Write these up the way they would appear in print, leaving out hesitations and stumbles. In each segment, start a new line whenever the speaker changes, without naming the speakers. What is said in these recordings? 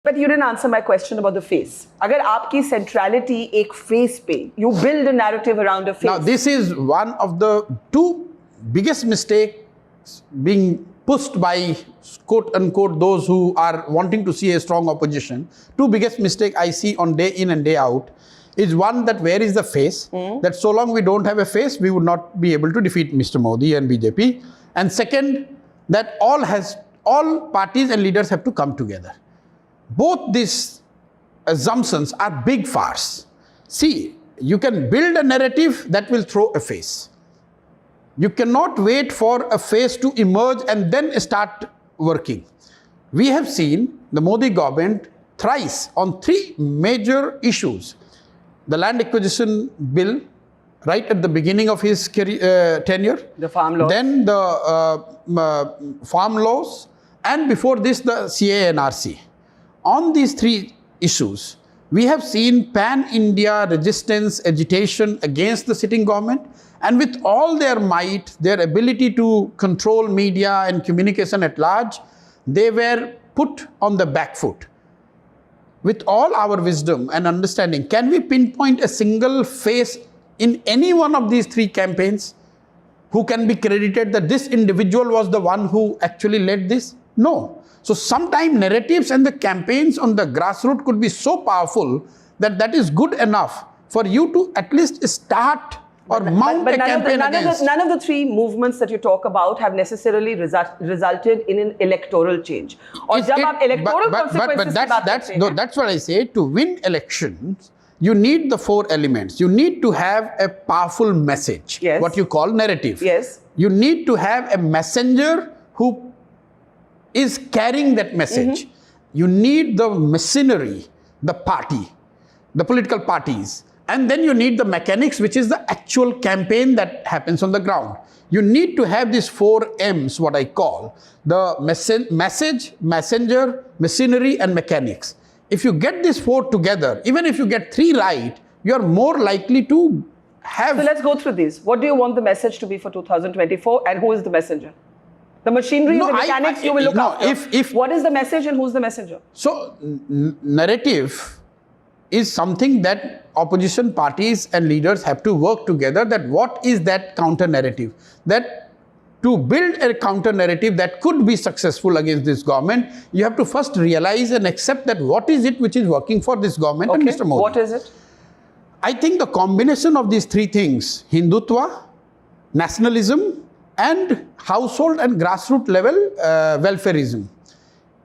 But you didn't answer my question about the face. अगर आपकी centrality एक face पे, you build a narrative around a face.
Now this is one of the two biggest mistakes being pushed by quote unquote those who are wanting to see a strong opposition. Two biggest mistake I see on day in and day out is one, that where is the face? That so long we don't have a face, we would not be able to defeat Mr. Modi and BJP. And second, that all parties and leaders have to come together. Both these assumptions are big farce. See, you can build a narrative that will throw a face. You cannot wait for a face to emerge and then start working. We have seen the Modi government thrice on three major issues. The land acquisition bill, right at the beginning of his tenure.
The farm laws.
Then the farm laws, and before this the CA and RC. On these three issues, we have seen pan-India resistance, agitation against the sitting government, and with all their might, their ability to control media and communication at large, they were put on the back foot. With all our wisdom and understanding, can we pinpoint a single face in any one of these three campaigns who can be credited that this individual was the one who actually led this? No. So sometimes narratives and the campaigns on the grassroots could be so powerful that that is good enough for you to at least start or mount a campaign against.
None of the three movements that you talk about have necessarily resulted in an electoral change. Or
that's what I say. To win elections, you need the four elements. You need to have a powerful message,
yes,
what you call narrative.
Yes.
You need to have a messenger who is carrying that message. You need the machinery, the party, the political parties. And then you need the mechanics, which is the actual campaign that happens on the ground. You need to have these four M's, what I call the message, messenger, machinery, and mechanics. If you get these four together, even if you get three right, you are more likely to have...
So let's go through these. What do you want the message to be for 2024, and who is the messenger? The machinery, the mechanics you will look after. What is the message and who's the messenger? So,
narrative is something that opposition parties and leaders have to work together. That what is that counter narrative? That to build a counter narrative that could be successful against this government, you have to first realize and accept that what is it which is working for this government and Mr. Modi.
What is it?
I think the combination of these three things, Hindutva, nationalism, and household and grassroots level welfareism.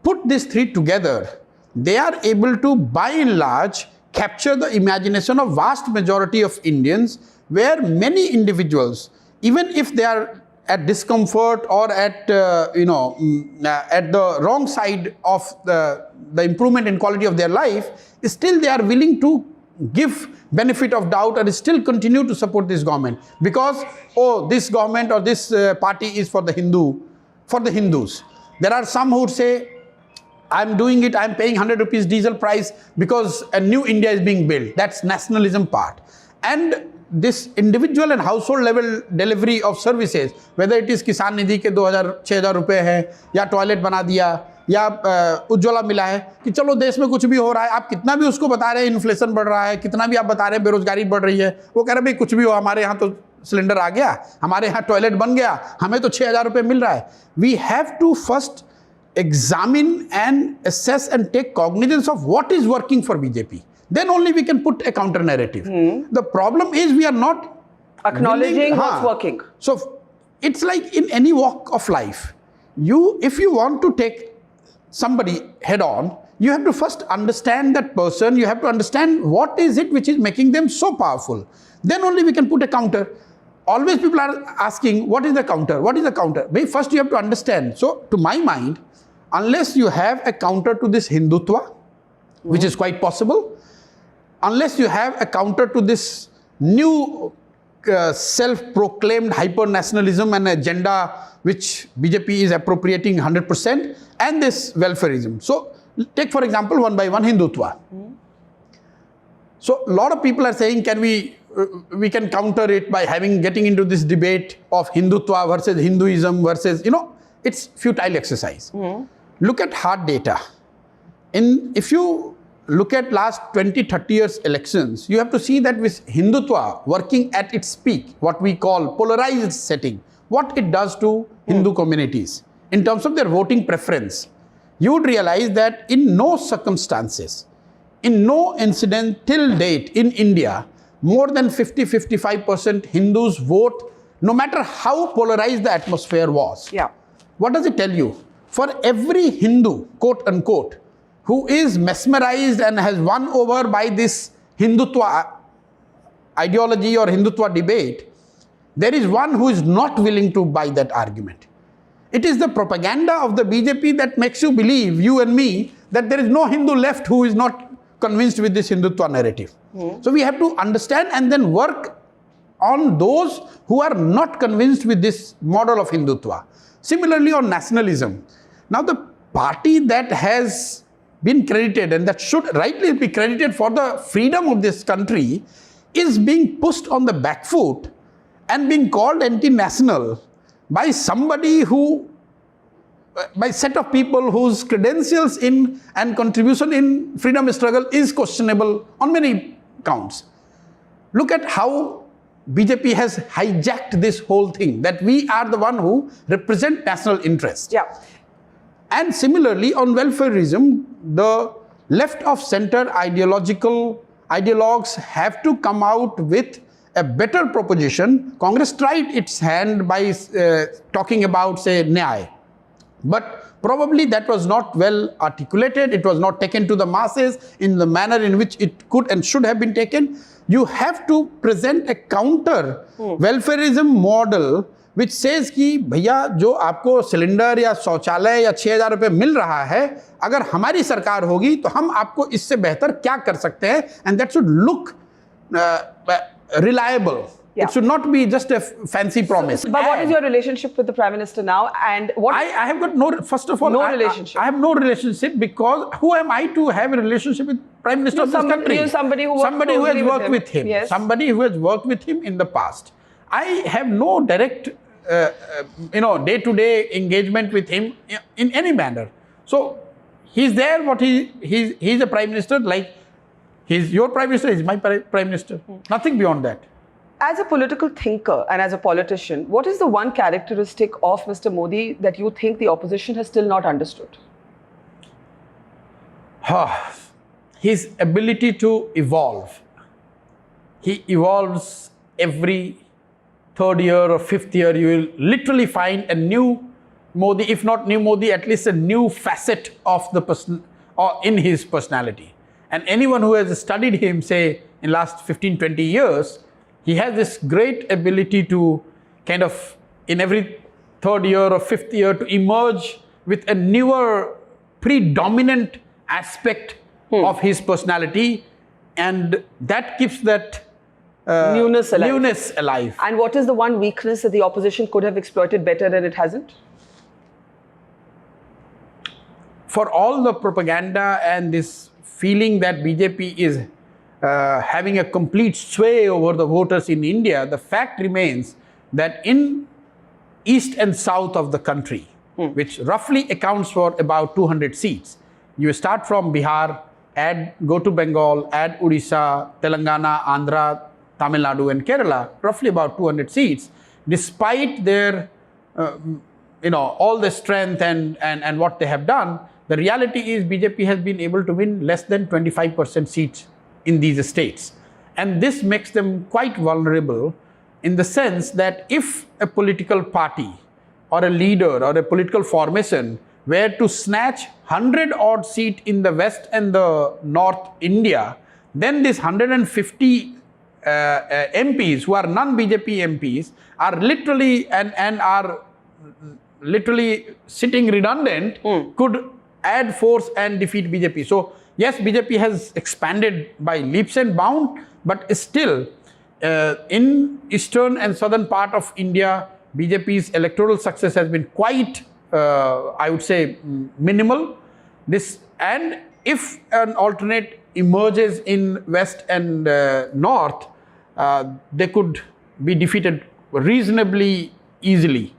Put these three together, they are able to, by and large, capture the imagination of vast majority of Indians, where many individuals, even if they are at discomfort or at at the wrong side of the improvement in quality of their life, still they are willing to give benefit of doubt and still continue to support this government because, oh, this government or this party is for the Hindus. There are some who would say, I'm doing it, I'm paying 100 rupees diesel price because a new India is being built. That's nationalism part. And this individual and household level delivery of services, whether it is Kisan Nidhi के 2,000-6,000 रुपए है, या toilet बना दिया, या उज्ज्वला मिला है, कि चलो देश में कुछ भी हो रहा है, आप कितना भी उसको बता रहे हैं इन्फ्लेशन बढ़ रहा है, कितना भी आप बता रहे हैं बेरोजगारी बढ़ रही है, वो कह रहे हैं भाई कुछ भी हो, हमारे यहाँ तो सिलेंडर आ गया, हमारे यहाँ टॉयलेट बन गया, हमें तो 6,000 रुपए मिल रहा है. We have to first examine and assess and take cognizance of what is working for BJP. Then only we can put a counter narrative. The problem is we are not
acknowledging what's working.
So it's like in any walk of life, if you want to take somebody head on, you have to first understand that person. You have to understand what is it which is making them so powerful. Then only we can put a counter. Always people are asking, what is the counter? What is the counter? First you have to understand. So to my mind, unless you have a counter to this Hindutva, which is quite possible, unless you have a counter to this new self-proclaimed hyper-nationalism and agenda which BJP is appropriating 100%, and this welfareism. So take for example one by one Hindutva. So a lot of people are saying, can we can counter it by getting into this debate of Hindutva versus Hinduism versus, it's futile exercise. Look at hard data. if you look at last 20, 30 years elections, you have to see that with Hindutva working at its peak, what we call polarized setting, what it does to Hindu communities in terms of their voting preference. You would realize that in no circumstances, in no incident till date in India, more than 50-55% Hindus vote, no matter how polarized the atmosphere was.
Yeah.
What does it tell you? For every Hindu, quote unquote, who is mesmerized and has won over by this Hindutva ideology or Hindutva debate, there is one who is not willing to buy that argument. It is the propaganda of the BJP that makes you believe, you and me, that there is no Hindu left who is not convinced with this Hindutva narrative. So we have to understand and then work on those who are not convinced with this model of Hindutva. Similarly on nationalism. Now the party that has been credited and that should rightly be credited for the freedom of this country is being pushed on the back foot and being called anti-national by somebody who, by set of people whose credentials in and contribution in freedom struggle is questionable on many counts. Look at how BJP has hijacked this whole thing, that we are the one who represent national interest.
Yeah.
And similarly on welfareism, the left of center ideologues have to come out with a better proposition. Congress tried its hand by talking about, say, Nyay. But probably that was not well articulated. It was not taken to the masses in the manner in which it could and should have been taken. You have to present a counter welfareism model which says कि भैया जो आपको cylinder या शौचालय या 6,000 रुपए मिल रहा है, अगर हमारी सरकार होगी तो हम आपको इससे बेहतर क्या कर सकते हैं, and that should look reliable.
Yeah.
It should not be just a fancy promise.
But what is your relationship with the Prime Minister now? And what?
I have got no, first of all,
no relationship.
I have no relationship because who am I to have a relationship with Prime Minister of this country?
You're somebody who
has worked with him.
Yes.
Somebody who has worked with him in the past. I have no direct, day-to-day engagement with him in any manner. So he's there. He's a Prime Minister. Like he's your Prime Minister. He's my Prime Minister. Nothing beyond that.
As a political thinker and as a politician, what is the one characteristic of Mr. Modi that you think the opposition has still not understood?
His ability to evolve. He evolves every third year or fifth year. You will literally find a new Modi, if not new Modi, at least a new facet of the person or in his personality. And anyone who has studied him, say, in last 15, 20 years, he has this great ability to kind of, in every third year or fifth year, to emerge with a newer, predominant aspect of his personality. And that keeps that
newness
alive.
And what is the one weakness that the opposition could have exploited better and it hasn't?
For all the propaganda and this feeling that BJP is having a complete sway over the voters in India, the fact remains that in east and south of the country, which roughly accounts for about 200 seats, you start from Bihar, go to Bengal, add Odisha, Telangana, Andhra, Tamil Nadu and Kerala, roughly about 200 seats, despite their, all the strength and what they have done, the reality is BJP has been able to win less than 25% seats in these states. And this makes them quite vulnerable in the sense that if a political party or a leader or a political formation were to snatch 100 odd seats in the West and the North India, then this 150 MPs who are non-BJP MPs are literally and are literally sitting redundant could add force and defeat BJP. So yes, BJP has expanded by leaps and bounds, but still in eastern and southern part of India, BJP's electoral success has been quite, I would say, minimal. And if an alternate emerges in west and north, they could be defeated reasonably easily.